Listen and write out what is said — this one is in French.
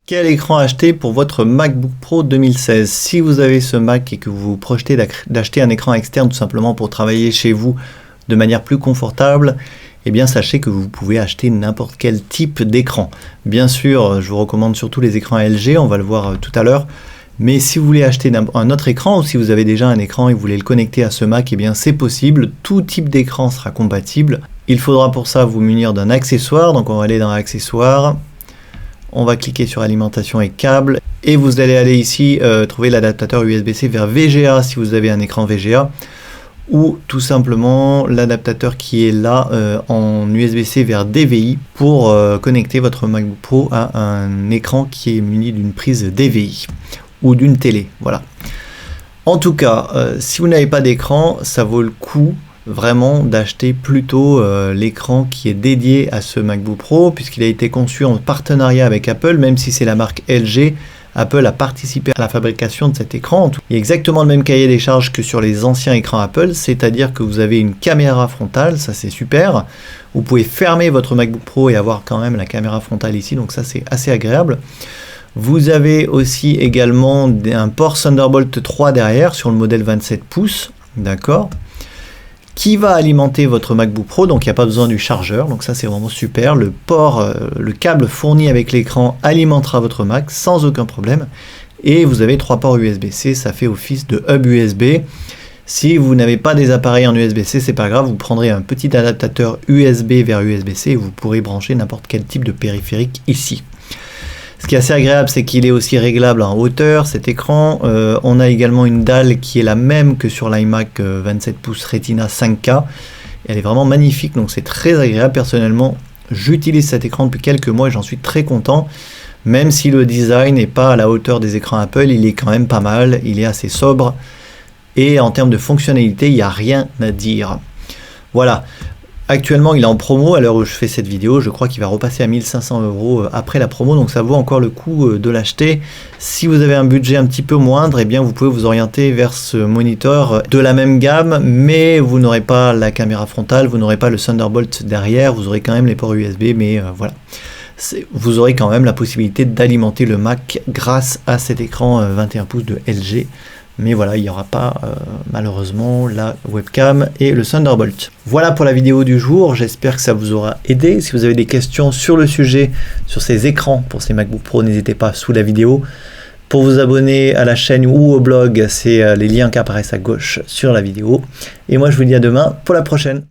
Quel écran acheter pour votre MacBook Pro 2016? Si vous avez ce Mac et que vous vous projetez d'acheter un écran externe tout simplement pour travailler chez vous de manière plus confortable, eh bien sachez que vous pouvez acheter n'importe quel type d'écran. Bien sûr, je vous recommande surtout les écrans LG, on va le voir tout à l'heure. Mais si vous voulez acheter un autre écran ou si vous avez déjà un écran et vous voulez le connecter à ce Mac, eh bien c'est possible, tout type d'écran sera compatible. Il faudra pour ça vous munir d'un accessoire, donc on va aller dans accessoires. On va cliquer sur alimentation et câbles et vous allez aller ici trouver l'adaptateur USB-C vers VGA si vous avez un écran VGA ou tout simplement l'adaptateur qui est là en USB-C vers DVI pour connecter votre MacBook Pro à un écran qui est muni d'une prise DVI ou d'une télé. Voilà. En tout cas, si vous n'avez pas d'écran, ça vaut le coup vraiment d'acheter plutôt l'écran qui est dédié à ce MacBook Pro puisqu'il a été conçu en partenariat avec Apple, même si c'est la marque LG. Apple a participé à la fabrication de cet écran. Il y a exactement le même cahier des charges que sur les anciens écrans Apple, c'est-à-dire que vous avez une caméra frontale, ça c'est super. Vous pouvez fermer votre MacBook Pro et avoir quand même la caméra frontale ici, donc ça c'est assez agréable. Vous avez aussi également un port Thunderbolt 3 derrière sur le modèle 27 pouces, d'accord, qui va alimenter votre MacBook Pro, donc il n'y a pas besoin du chargeur, donc ça c'est vraiment super. Le câble fourni avec l'écran alimentera votre Mac sans aucun problème, et vous avez 3 ports USB-C, ça fait office de hub USB. Si vous n'avez pas des appareils en USB-C, c'est pas grave, vous prendrez un petit adaptateur USB vers USB-C et vous pourrez brancher n'importe quel type de périphérique ici. Ce qui est assez agréable, c'est qu'il est aussi réglable en hauteur, cet écran. On a également une dalle qui est la même que sur l'iMac 27 pouces Retina 5K. Elle est vraiment magnifique, donc c'est très agréable. Personnellement, j'utilise cet écran depuis quelques mois et j'en suis très content. Même si le design n'est pas à la hauteur des écrans Apple, il est quand même pas mal, il est assez sobre. Et en termes de fonctionnalité, il n'y a rien à dire. Voilà. Actuellement, il est en promo à l'heure où je fais cette vidéo. Je crois qu'il va repasser à 1500 € après la promo, donc ça vaut encore le coup de l'acheter. Si vous avez un budget un petit peu moindre, eh bien vous pouvez vous orienter vers ce moniteur de la même gamme, mais vous n'aurez pas la caméra frontale, vous n'aurez pas le Thunderbolt derrière, vous aurez quand même les ports USB, mais voilà. Vous aurez quand même la possibilité d'alimenter le Mac grâce à cet écran 21 pouces de LG. Mais voilà, il n'y aura pas malheureusement la webcam et le Thunderbolt. Voilà pour la vidéo du jour, j'espère que ça vous aura aidé. Si vous avez des questions sur le sujet, sur ces écrans pour ces MacBook Pro, n'hésitez pas sous la vidéo. Pour vous abonner à la chaîne ou au blog, c'est les liens qui apparaissent à gauche sur la vidéo. Et moi je vous dis à demain pour la prochaine.